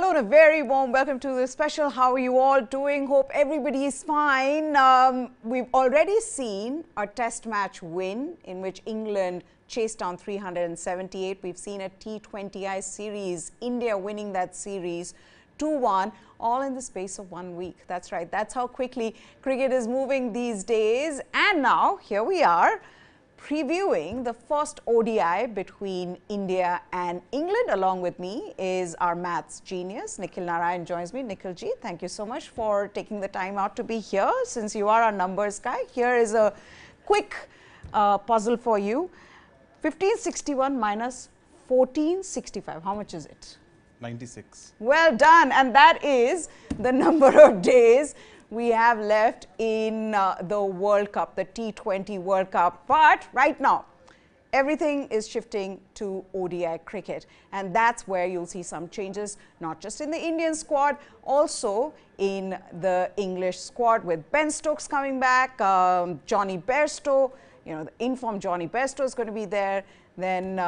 Hello and a very warm welcome to this special. How are you all doing? Hope everybody is fine. We've already seen a test match win in which England chased down 378. We've seen a T20I series, India winning that series 2-1, all in the space of 1 week. That's right. That's how quickly cricket is moving these days. And now, here we are, previewing the first ODI between India and England. Along with me is our maths genius, Nikhil Narayan joins me. Nikhil ji, thank you so much for taking the time out to be here. Since you are our numbers guy, here is a quick puzzle for you. 1561 minus 1465, how much is it? 96. Well done, and that is the number of days we have left in the World Cup, the T20 World Cup. But right now, everything is shifting to ODI cricket. And that's where you'll see some changes, not just in the Indian squad, also in the English squad with Ben Stokes coming back, Johnny Bairstow, the informed Johnny Bairstow is going to be there. Then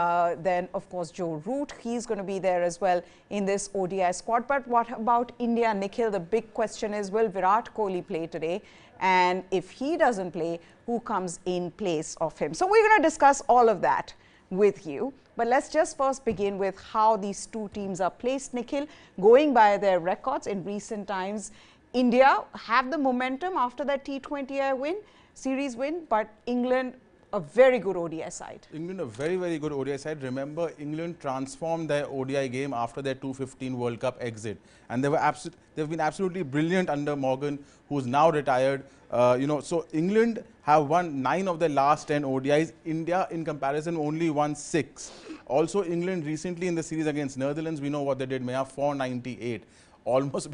of course, Joe Root, he's going to be there as well in this ODI squad. But what about India, Nikhil? The big question is, will Virat Kohli play today? And if he doesn't play, who comes in place of him? So we're going to discuss all of that with you. But let's just first begin with how these two teams are placed, Nikhil. Going by their records in recent times, India have the momentum after that T20I series win, but England, a very good ODI side. England, a very, very good ODI side. Remember, England transformed their ODI game after their 2015 World Cup exit. And they've been absolutely brilliant under Morgan, who's now retired. So England have won 9 of their last 10 ODIs. India, in comparison, only won 6. Also, England recently in the series against Netherlands, we know what they did, Meha, 498. Almost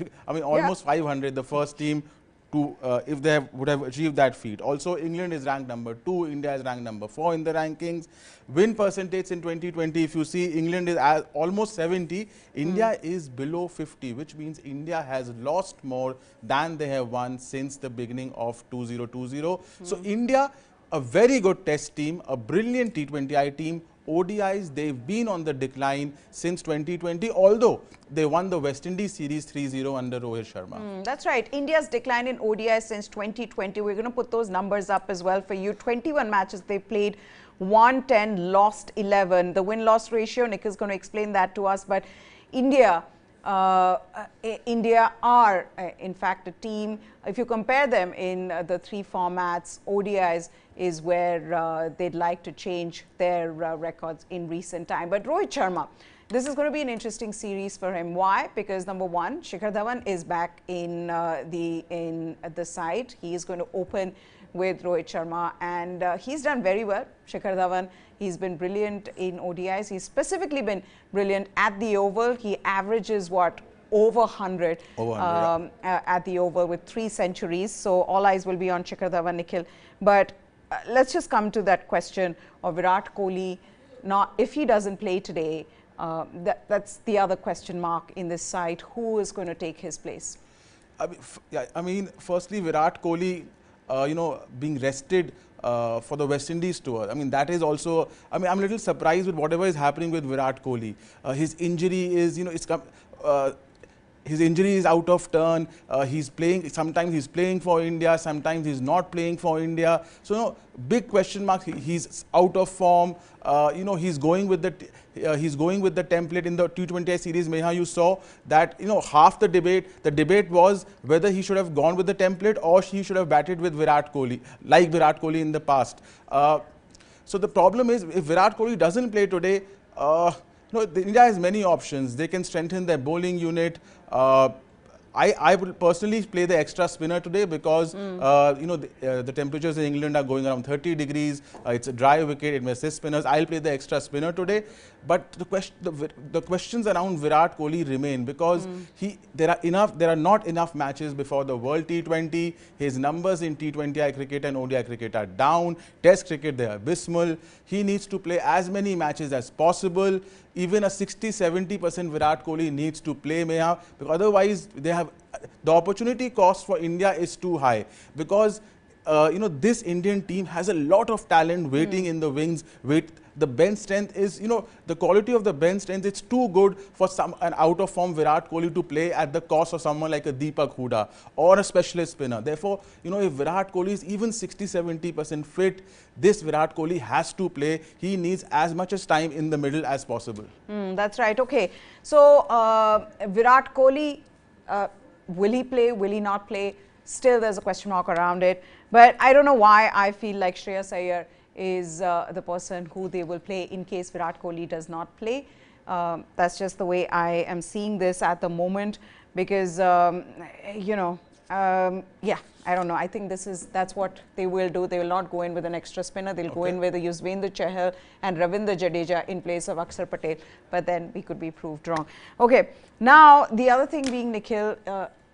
500, the first team to, if they would have achieved that feat. Also, England is ranked number 2, India is ranked number 4 in the rankings. Win percentage in 2020, if you see, England is at almost 70, India is below 50, which means India has lost more than they have won since the beginning of 2020. So India, a very good test team, a brilliant T20I team. ODIs, they've been on the decline since 2020, although they won the West Indies series 3-0 under Rohit Sharma. That's right. India's decline in ODIs since 2020. We're going to put those numbers up as well for you. 21 matches they played, won 10, lost 11. The win-loss ratio, Nick is going to explain that to us. But India are, in fact, a team. If you compare them in the 3 formats, ODIs is where they'd like to change their records in recent time. But Rohit Sharma, this is going to be an interesting series for him. Why? Because number one, Shikhar Dhawan is back in the side. He is going to open with Rohit Sharma, and he's done very well. Shikhar Dhawan, he's been brilliant in ODIs. He's specifically been brilliant at the Oval. He averages what? Over 100 at the Oval with 3 centuries. So all eyes will be on Shikhar Dhawan, Nikhil. But let's just come to that question of Virat Kohli. Now, if he doesn't play today, that's the other question mark in this side. Who is going to take his place? Firstly, Virat Kohli, being rested for the West Indies tour. That is also, I'm a little surprised with whatever is happening with Virat Kohli. His injury is, his injury is out of turn. He's playing, sometimes he's playing for India, sometimes he's not playing for India. So, big question mark. He's out of form. He's going with the template in the T20I series. Meha, you saw that, half the debate was whether he should have gone with the template or he should have batted with Virat Kohli, like Virat Kohli in the past. So, the problem is, if Virat Kohli doesn't play today, India has many options. They can strengthen their bowling unit. I would personally play the extra spinner today because, the temperatures in England are going around 30 degrees. It's a dry wicket. It may assist spinners. I'll play the extra spinner today. But the questions around Virat Kohli remain because there are not enough matches before the World T20. His numbers in T20I cricket and ODI cricket are down. Test cricket, they are abysmal. He needs to play as many matches as possible. Even a 60–70% Virat Kohli needs to play, Meha, because otherwise the opportunity cost for India is too high. Because this Indian team has a lot of talent waiting in the wings. The bench strength is, the quality of the bench strength, it's too good for an out of form Virat Kohli to play at the cost of someone like a Deepak Hooda or a specialist spinner. Therefore, if Virat Kohli is even 60-70% fit, this Virat Kohli has to play. He needs as much as time in the middle as possible. That's right. Okay. So, Virat Kohli, will he play? Will he not play? Still, there's a question mark around it. But I don't know why I feel like Shreyas Iyer is the person who they will play in case Virat Kohli does not play. That's just the way I am seeing this at the moment because, yeah, I don't know. I think that's what they will do. They will not go in with an extra spinner. They'll go in with a Yuzvendra Chahal and Ravindra Jadeja in place of Akshar Patel. But then we could be proved wrong. Okay. Now, the other thing being, Nikhil,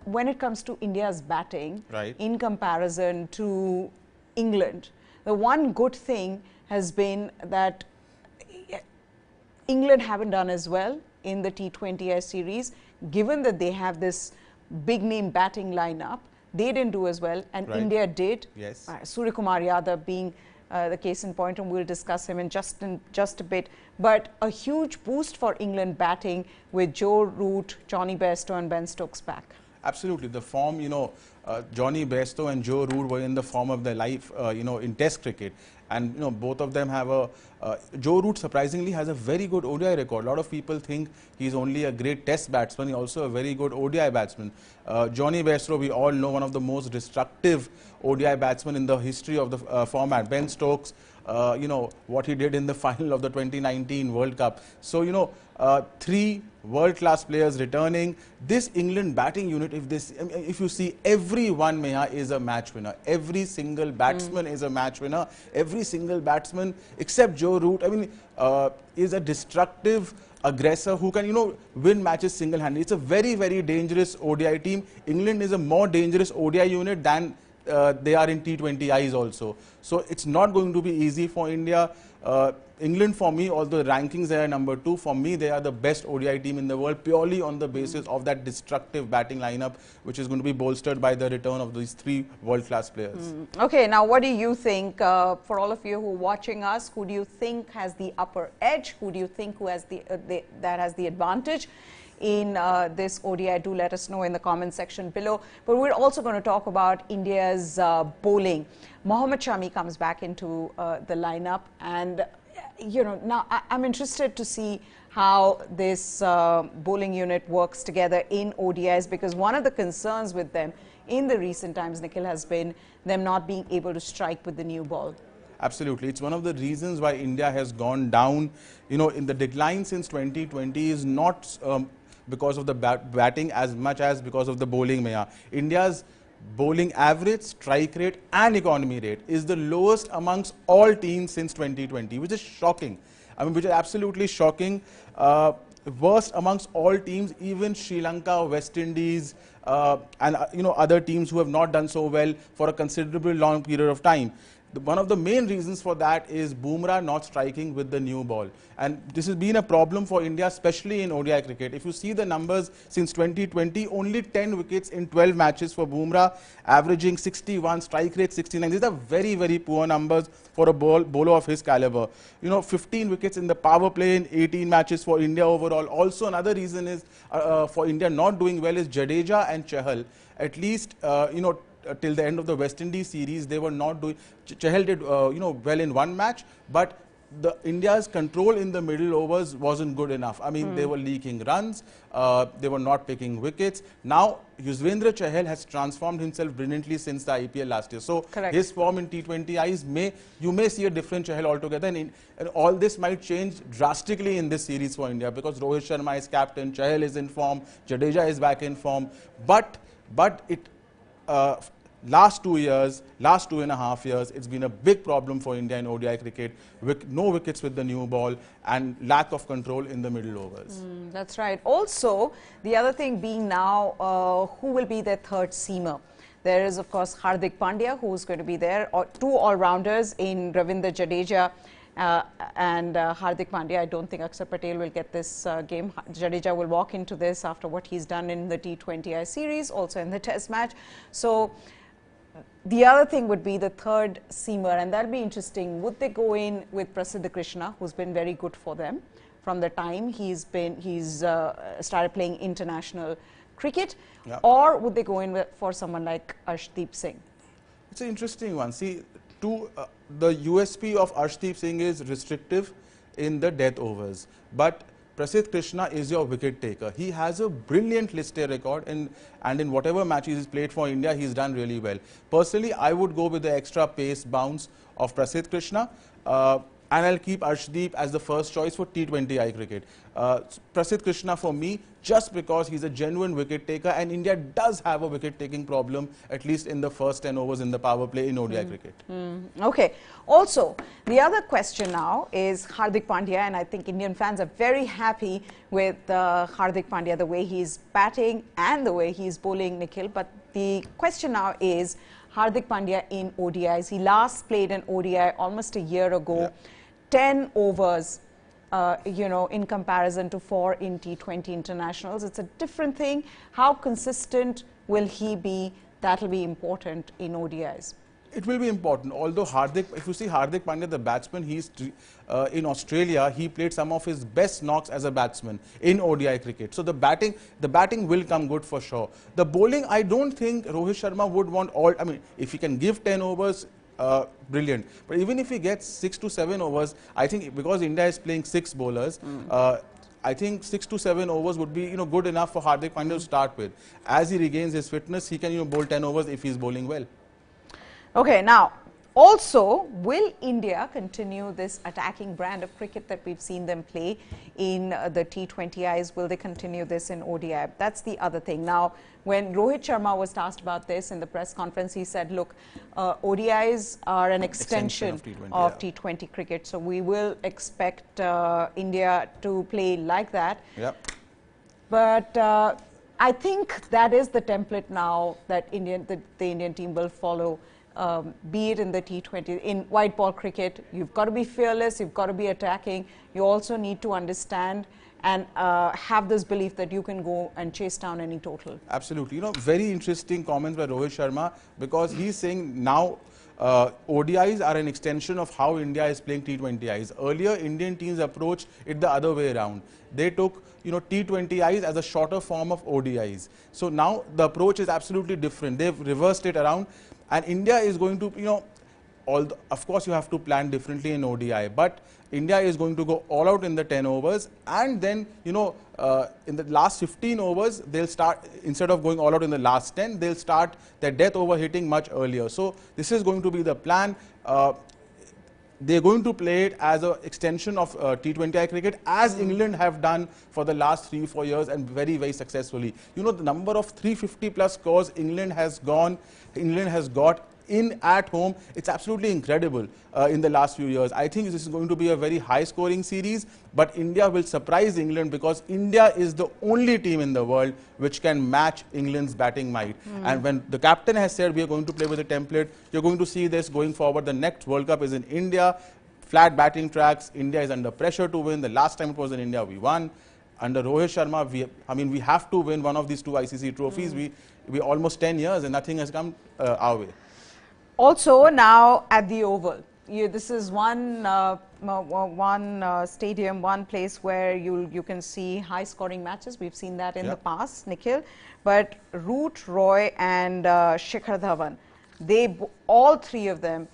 when it comes to India's batting, in comparison to England, the one good thing has been that England haven't done as well in the T20I series. Given that they have this big name batting lineup, they didn't do as well, and India did. Yes. Suryakumar Yadav being the case in point, and we'll discuss him in just a bit. But a huge boost for England batting with Joe Root, Johnny Bairstow and Ben Stokes back. Absolutely. The form, Johnny Bairstow and Joe Root were in the form of their life, in Test cricket. And, both of them have Joe Root surprisingly has a very good ODI record. A lot of people think he's only a great Test batsman. He's also a very good ODI batsman. Johnny Bairstow, we all know, one of the most destructive ODI batsmen in the history of the format. Ben Stokes, what he did in the final of the 2019 World Cup. So, 3 world-class players returning. This England batting unit, if you see, everyone, Meha, is a match winner. Every single batsman is a match winner. Every single batsman, except Joe Root, is a destructive aggressor who can, win matches single-handedly. It's a very, very dangerous ODI team. England is a more dangerous ODI unit than they are in T20Is also. So it's not going to be easy for India. England, for me, although the rankings they are number 2, for me they are the best ODI team in the world purely on the basis of that destructive batting lineup, which is going to be bolstered by the return of these 3 world-class players. Okay, now what do you think, for all of you who are watching us, who do you think has the upper edge? Who do you think who has that has the advantage in this ODI? Do let us know in the comment section below. But we're also going to talk about India's bowling. Mohammad Shami comes back into the lineup, and now I'm interested to see how this bowling unit works together in ODIs, because one of the concerns with them in the recent times, Nikhil, has been them not being able to strike with the new ball. Absolutely. It's one of the reasons why India has gone down, in the decline since 2020 is not because of the batting as much as because of the bowling, Meha. India's bowling average, strike rate and economy rate is the lowest amongst all teams since 2020, which is shocking. Which is absolutely shocking. Worst amongst all teams, even Sri Lanka, West Indies, and other teams who have not done so well for a considerable long period of time. One of the main reasons for that is Bumrah not striking with the new ball. And this has been a problem for India, especially in ODI cricket. If you see the numbers since 2020, only 10 wickets in 12 matches for Bumrah, averaging 61, strike rate 69. These are very, very poor numbers for a bowler of his caliber. 15 wickets in the power play in 18 matches for India overall. Also, another reason is for India not doing well is Jadeja and Chahal. At least, till the end of the West Indies series, they were not doing. Chahal did, well in one match, but India's control in the middle overs wasn't good enough. They were leaking runs, they were not picking wickets. Now, Yuzvendra Chahal has transformed himself brilliantly since the IPL last year. So, his form in T20Is, you may see a different Chahal altogether, and all this might change drastically in this series for India, because Rohit Sharma is captain, Chahal is in form, Jadeja is back in form, but last 2.5 years, it's been a big problem for India in ODI cricket. No wickets with the new ball and lack of control in the middle overs. That's right. Also, the other thing being now, who will be their third seamer? There is, of course, Hardik Pandya, who's going to be there, or 2 all-rounders in Ravindra Jadeja and Hardik Pandya. I don't think Akshar Patel will get this game. Jadeja will walk into this after what he's done in the T20I series, also in the Test match. So, the other thing would be the third seamer, and that'll be interesting. Would they go in with Prasidh Krishna, who's been very good for them from the time he's started playing international cricket, or would they go in for someone like Arshdeep Singh? It's an interesting one. See, the USP of Arshdeep Singh is restrictive in the death overs, but Prasidh Krishna is your wicket taker. He has a brilliant list A record, and in whatever matches he's played for India, he's done really well. Personally, I would go with the extra pace bounce of Prasidh Krishna, and I'll keep Arshdeep as the first choice for T20I cricket. Prasidh Krishna for me, just because he's a genuine wicket taker, and India does have a wicket taking problem, at least in the first 10 overs in the power play in ODI cricket. Okay. Also, the other question now is Hardik Pandya, and I think Indian fans are very happy with Hardik Pandya, the way he's batting and the way he's bowling, Nikhil. But the question now is Hardik Pandya in ODIs. He last played an ODI almost a year ago, 10 overs. In comparison to 4 in T20 Internationals. It's a different thing. How consistent will he be? That'll be important in ODIs. It will be important. Although if you see Hardik Pandya, the batsman, he's in Australia, he played some of his best knocks as a batsman in ODI cricket. So the batting will come good for sure. The bowling, I don't think Rohit Sharma would want all. I mean, if he can give 10 overs, brilliant. But even if he gets 6 to 7 overs, I think because India is playing 6 bowlers, I think 6 to 7 overs would be good enough for Hardik Pandya to start with. As he regains his fitness, he can bowl 10 overs if he's bowling well. Okay, now also, will India continue this attacking brand of cricket that we've seen them play in the T20Is? Will they continue this in ODI? That's the other thing. Now, when Rohit Sharma was asked about this in the press conference, he said, look, ODIs are an extension of T20 cricket. So we will expect India to play like that. Yep. But I think that is the template now that the Indian team will follow. Be it in the T20, in white ball cricket, you've got to be fearless, you've got to be attacking. You also need to understand and have this belief that you can go and chase down any total. Absolutely. Very interesting comments by Rohit Sharma, because he's saying now ODIs are an extension of how India is playing T20Is. Earlier, Indian teams approached it the other way around. They took T20Is as a shorter form of ODIs. So now the approach is absolutely different. They've reversed it around. And India is going to, of course you have to plan differently in ODI, but India is going to go all out in the 10 overs, and then, in the last 15 overs, they'll start, instead of going all out in the last 10, they'll start their death over hitting much earlier. So this is going to be the plan. They're going to play it as an extension of T20I cricket, as England have done for the last 3-4 years, and very, very successfully. The number of 350 plus scores England has got in at home, it's absolutely incredible in the last few years. I think this is going to be a very high scoring series, but India will surprise England, because India is the only team in the world which can match England's batting might. And when the captain has said we are going to play with a template, you're going to see this going forward. The next World Cup is in India, flat batting tracks, India is under pressure to win. The last time it was in India, we won. Under Rohit Sharma, we have to win one of these 2 ICC trophies. We almost 10 years and nothing has come our way. Also, now at the Oval, this is one stadium, one place where you can see high-scoring matches. We've seen that in the past, Nikhil. But Root, Roy, and Shikhar Dhawan, all 3 of them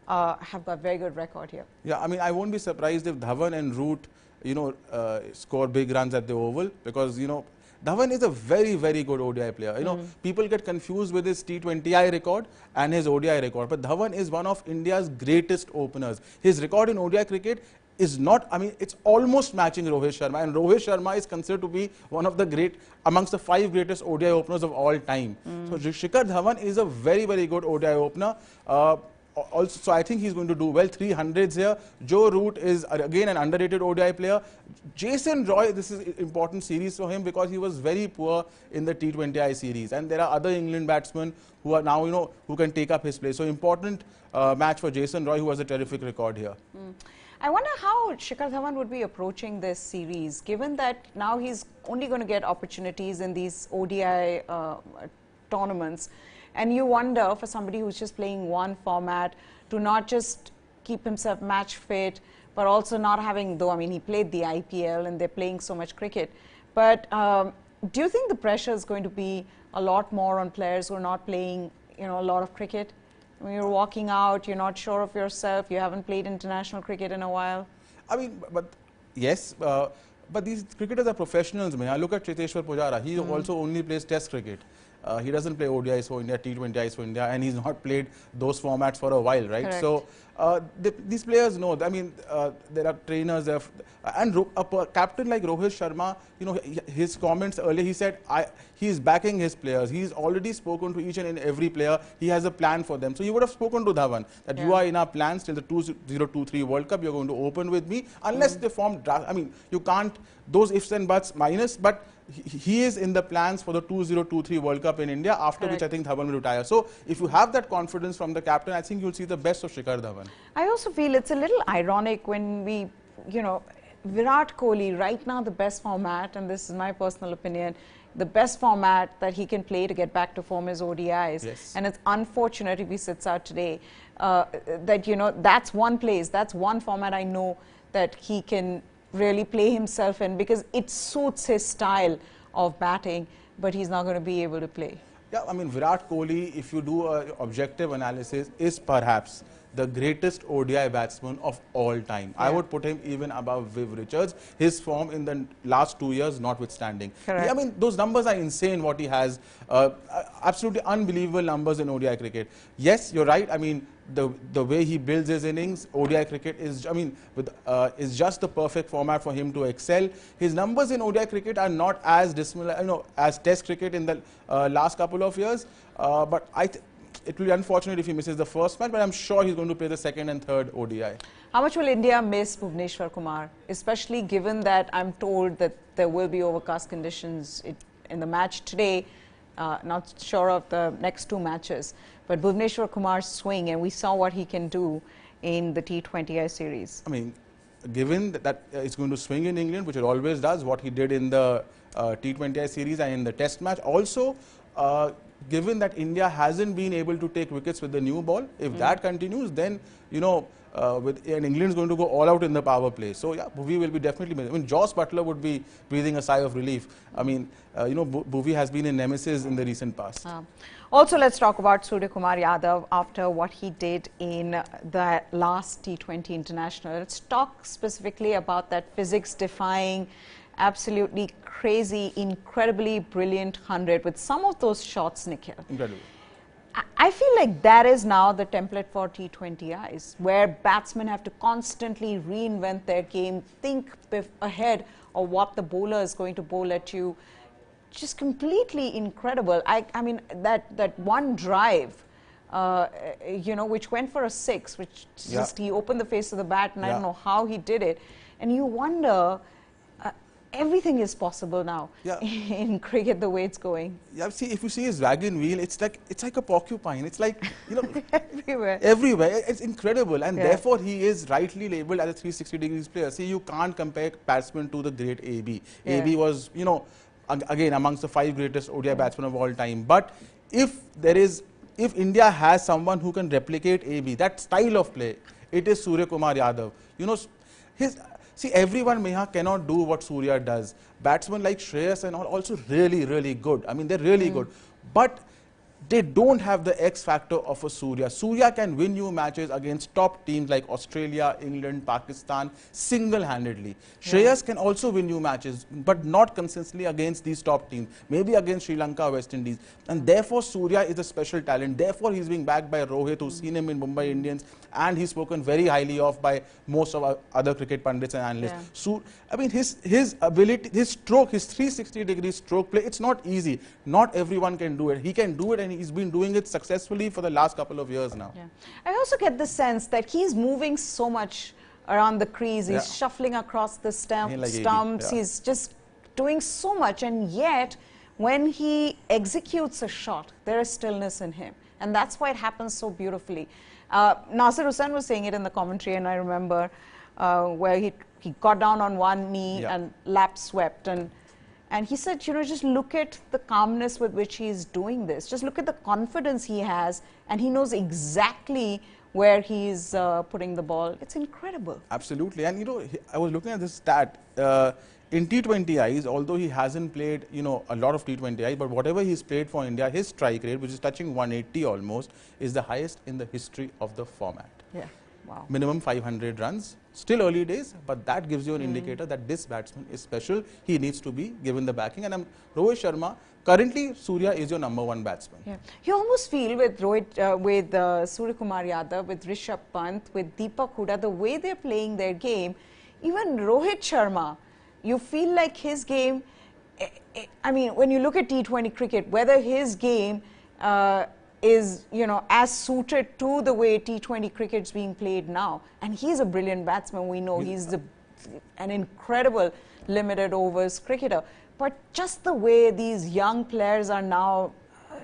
have got very good record here. Yeah, I won't be surprised if Dhawan and Root, score big runs at the Oval, because Dhawan is a very, very good ODI player. People get confused with his T20I record and his ODI record, but Dhawan is one of India's greatest openers. His record in ODI cricket is not, it's almost matching Rohit Sharma, and Rohit Sharma is considered to be one of the amongst the 5 greatest ODI openers of all time. So Shikhar Dhawan is a very, very good ODI opener. Also, so I think he's going to do well. 300s here. Joe Root is again an underrated ODI player. Jason Roy, this is an important series for him, because he was very poor in the T20I series, and there are other England batsmen who are now who can take up his place. So important match for Jason Roy, who has a terrific record here. I wonder how Shikhar Dhawan would be approaching this series, given that now he's only going to get opportunities in these ODI tournaments. And you wonder, for somebody who's just playing one format, to not just keep himself match fit, but also not having, though, I mean, he played the IPL and they're playing so much cricket. But do you think the pressure is going to be a lot more on players who are not playing, you know, a lot of cricket? When you're walking out, you're not sure of yourself, you haven't played international cricket in a while? I mean, but yes, but these cricketers are professionals. I look at Cheteshwar Pujara. He also only plays Test cricket. He doesn't play ODIs for India, T20Is for India, and he's not played those formats for a while, right? Correct. So these players know. I mean, there are trainers, and a captain like Rohit Sharma. You know, his comments earlier. He said he is backing his players. He's already spoken to each and every player. He has a plan for them. So you would have spoken to Dhawan that you are in our plans till the 2023 World Cup. You're going to open with me unless they form. I mean, you can't those ifs and buts minus, but he is in the plans for the 2023 World Cup in India, after which I think Dhawan will retire. So if you have that confidence from the captain, I think you'll see the best of Shikhar Dhawan. I also feel it's a little ironic when we, you know, Virat Kohli, right now the best format, and this is my personal opinion, the best format that he can play to get back to form is ODIs. Yes. And it's unfortunate if he sits out today that, you know, that's one place, that's one format I know that he can really play himself in, because it suits his style of batting, but he's not going to be able to play. Yeah, I mean, Virat Kohli, if you do an objective analysis, is perhaps the greatest ODI batsman of all time. Yeah. I would put him even above Viv Richards, his form in the last 2 years notwithstanding. Correct. I mean, those numbers are insane what he has, absolutely unbelievable numbers in ODI cricket. Yes, you're right. I mean, the way he builds his innings, ODI cricket is, I mean, is just the perfect format for him to excel. His numbers in ODI cricket are not as dissimilar, you know, as Test cricket in the last couple of years. But it will be unfortunate if he misses the first match, but I'm sure he's going to play the second and third ODI. How much will India miss Bhuvneshwar Kumar, especially given that I'm told that there will be overcast conditions in the match today? Not sure of the next two matches, but Bhuvneshwar Kumar's swing, and we saw what he can do in the T20I series. I mean, given that it's going to swing in England, which it always does, what he did in the T20I series and in the Test match, also given that India hasn't been able to take wickets with the new ball, if that continues, then, you know, and England's going to go all out in the power play. So, yeah, Bhuvi will be definitely, I mean, Joss Butler would be breathing a sigh of relief. I mean, you know, Bhuvi has been a nemesis in the recent past. Also, let's talk about Surya Kumar Yadav after what he did in the last T20 International. Let's talk specifically about that physics-defying, absolutely crazy, incredibly brilliant 100 with some of those shots, Nikhil. Incredible. I feel like that is now the template for T20Is, where batsmen have to constantly reinvent their game, think ahead of what the bowler is going to bowl at you. Just completely incredible. I mean, that one drive, you know, which went for a 6, which just he opened the face of the bat, and I don't know how he did it. And you wonder, everything is possible now in cricket the way it's going. Yeah, see, if you see his wagon wheel, it's like a porcupine. It's like, you know, everywhere. Everywhere. It's incredible, and therefore he is rightly labelled as a 360 degrees player. See, you can't compare batsman to the great AB. AB was, you know, again amongst the 5 greatest ODI batsmen of all time. But if India has someone who can replicate AB, that style of play, it is Surya Kumar Yadav. You know, see, everyone cannot do what Surya does. Batsmen like Shreyas and all also really, really good. I mean, they're really good. But they don't have the X factor of a Surya. Surya can win you matches against top teams like Australia, England, Pakistan single-handedly. Shreyas can also win you matches, but not consistently against these top teams. Maybe against Sri Lanka, West Indies. And therefore, Surya is a special talent. Therefore, he's being backed by Rohit, who's seen him in Mumbai Indians, and he's spoken very highly of by most of our other cricket pundits and analysts. So, I mean, his ability, his stroke, his 360-degree stroke play, it's not easy. Not everyone can do it. He can do it, and he's been doing it successfully for the last couple of years now. I also get the sense that he's moving so much around the crease. He's shuffling across the stumps. He's just doing so much, and yet when he executes a shot, there is stillness in him, and that's why it happens so beautifully. Nasir Hussain was saying it in the commentary, and I remember where he got down on one knee and lap swept, and And he said, you know, just look at the calmness with which he is doing this. Just look at the confidence he has, and he knows exactly where he's putting the ball. It's incredible. Absolutely. And, you know, I was looking at this stat. In T20Is, although he hasn't played, you know, a lot of T20Is, but whatever he's played for India, his strike rate, which is touching 180 almost, is the highest in the history of the format. Yeah. Wow. Minimum 500 runs. Still early days, but that gives you an indicator that this batsman is special. He needs to be given the backing. And Rohit Sharma, currently Surya is your #1 batsman. Yeah. You almost feel with Rohit, Surya Kumar Yadav, with Rishabh Pant, with Deepak Hooda, the way they're playing their game, even Rohit Sharma, you feel like his game, I mean, when you look at T20 cricket, whether his game is, you know, as suited to the way T20 cricket's being played now. And he's a brilliant batsman, we know. He's an incredible limited overs cricketer. But just the way these young players are now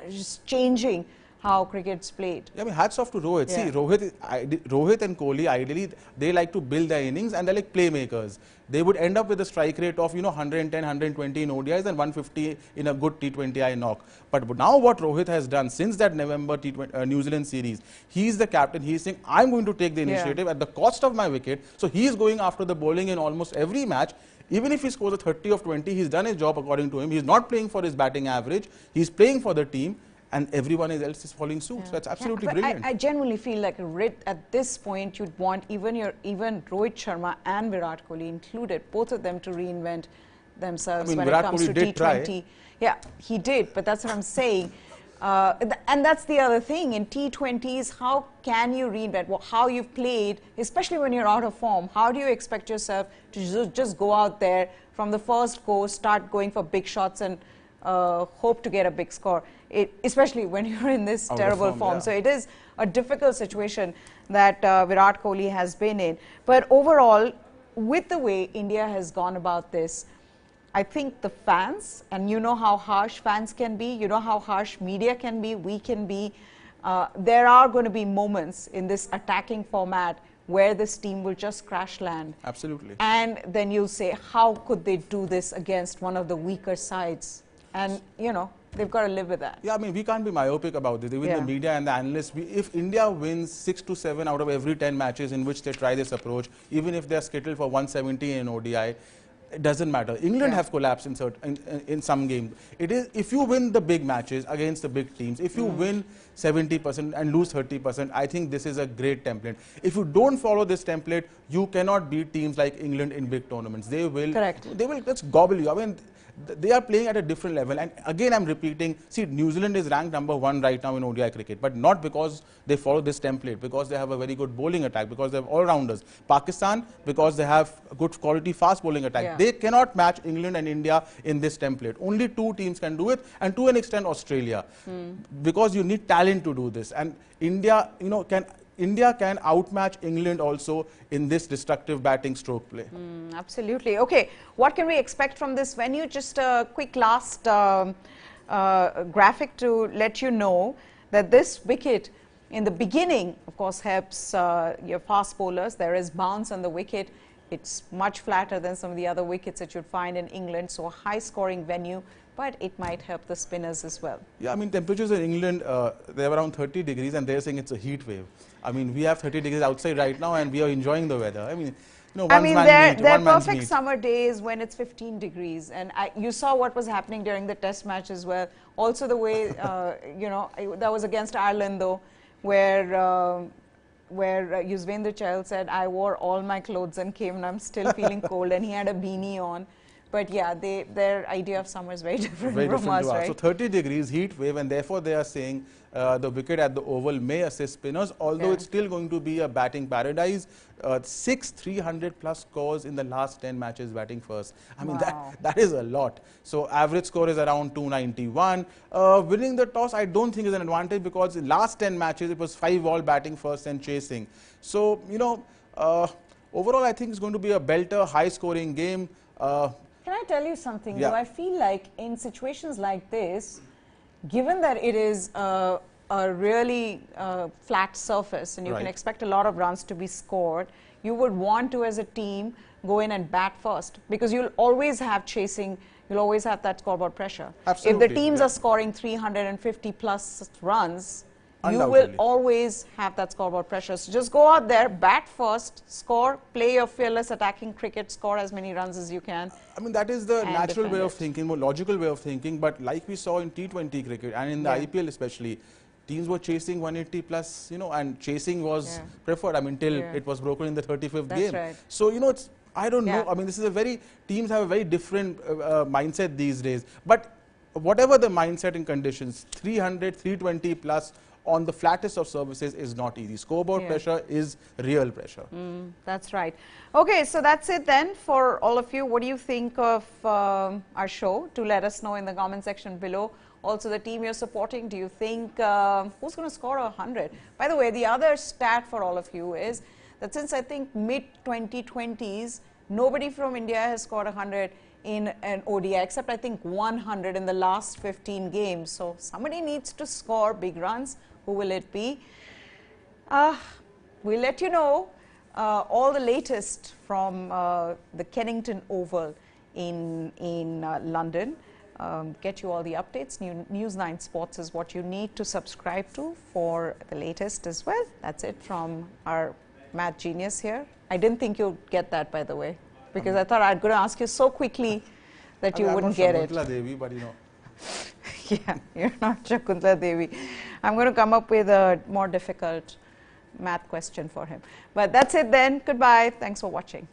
just changing how cricket's played. Yeah, I mean, hats off to Rohit. Yeah. See, Rohit and Kohli, ideally, they like to build their innings and they're like playmakers. They would end up with a strike rate of, you know, 110, 120 in ODIs and 150 in a good T20I knock. But now what Rohit has done since that November New Zealand series, he's the captain. He's saying, I'm going to take the initiative at the cost of my wicket. So he's going after the bowling in almost every match. Even if he scores a 30 of 20, he's done his job according to him. He's not playing for his batting average. He's playing for the team. And everyone else is following suit. So that's absolutely brilliant. I genuinely feel like at this point you'd want even Rohit Sharma and Virat Kohli included, both of them to reinvent themselves when Virat it comes Kohli to did T20. try. Yeah, he did, but that's what I'm saying. And that's the other thing in T20s. How can you reinvent how you've played, especially when you're out of form? How do you expect yourself to just go out there from the first go, start going for big shots and hope to get a big score, especially when you're in this terrible form. Yeah. So it is a difficult situation that Virat Kohli has been in. But overall, with the way India has gone about this, I think the fans, and you know how harsh fans can be, you know how harsh media can be, we can be, there are going to be moments in this attacking format where this team will just crash land. Absolutely. And then you'll say, how could they do this against one of the weaker sides? And, you know, they've got to live with that. Yeah, I mean, we can't be myopic about this. Even the media and the analysts, if India wins 6 to 7 out of every 10 matches in which they try this approach, even if they're skittled for 170 in ODI, it doesn't matter. England have collapsed in some games. It is, if you win the big matches against the big teams, if you win 70% and lose 30%, I think this is a great template. If you don't follow this template, you cannot beat teams like England in big tournaments. They will just gobble you. I mean, they are playing at a different level. And again, I'm repeating, see, New Zealand is ranked #1 right now in ODI cricket, but not because they follow this template, because they have a very good bowling attack, because they have all-rounders. Pakistan, because they have good quality fast bowling attack. They cannot match England and India in this template. Only 2 teams can do it, and to an extent Australia, because you need talent to do this. And India, you know, India can outmatch England also in this destructive batting stroke play. Absolutely. Okay, what can we expect from this venue? Just a quick last graphic to let you know that this wicket in the beginning, of course, helps your fast bowlers. There is bounce on the wicket. It's much flatter than some of the other wickets that you'd find in England, so a high-scoring venue, but it might help the spinners as well. Yeah, I mean, temperatures in England, they're around 30 degrees, and they're saying it's a heat wave. I mean, we have 30 degrees outside right now, and we are enjoying the weather. I mean, you know, they're perfect summer days when it's 15 degrees. And you saw what was happening during the test match as well. Also the way, you know, that was against Ireland, though, where Yuzvendra Chahal said, I wore all my clothes and came and I'm still feeling cold, and he had a beanie on. But yeah, their idea of summer is very different from us, right? So 30 degrees heat wave, and therefore they are saying the wicket at the Oval may assist spinners, although it's still going to be a batting paradise. 6 300+ scores in the last 10 matches batting first. I mean, that is a lot. So average score is around 291. Winning the toss, I don't think is an advantage, because in last 10 matches it was 5-all batting first and chasing. So, you know, overall I think it's going to be a belter, high-scoring game. Can I tell you something, though? I feel like in situations like this, given that it is a really flat surface and you can expect a lot of runs to be scored, you would want to, as a team, go in and bat first, because you'll always have chasing you'll always have that scoreboard pressure. Absolutely. If the teams are scoring 350 plus runs, you will always have that scoreboard pressure. So just go out there, bat first, score, play your fearless attacking cricket, score as many runs as you can. I mean, that is the natural way of thinking, more logical way of thinking. But like we saw in T20 cricket and in the IPL especially, teams were chasing 180 plus, you know, and chasing was preferred. I mean, till it was broken in the 35th game. Right. So, you know, it's, I don't know. I mean, this is a very, teams have a very different mindset these days. But whatever the mindset and conditions, 300, 320 plus on the flattest of surfaces is not easy. Scoreboard pressure is real pressure. That's right. Okay, so that's it then for all of you. What do you think of our show? Do let us know in the comment section below. Also, the team you're supporting, do you think who's going to score 100? By the way, the other stat for all of you is that since I think mid-2020s, nobody from India has scored 100 in an ODI, except I think 100 in the last 15 games. So somebody needs to score big runs. Who will it be? We'll let you know all the latest from the Kennington Oval in London. Get you all the updates. News9 Sports is what you need to subscribe to for the latest as well. That's it from our math genius here. I didn't think you'd get that, by the way, because I thought I'd going to ask you so quickly that you wouldn't get it. Devi, but you know. Yeah, you're not Shakuntala Devi. I'm going to come up with a more difficult math question for him. But that's it then. Goodbye. Thanks for watching.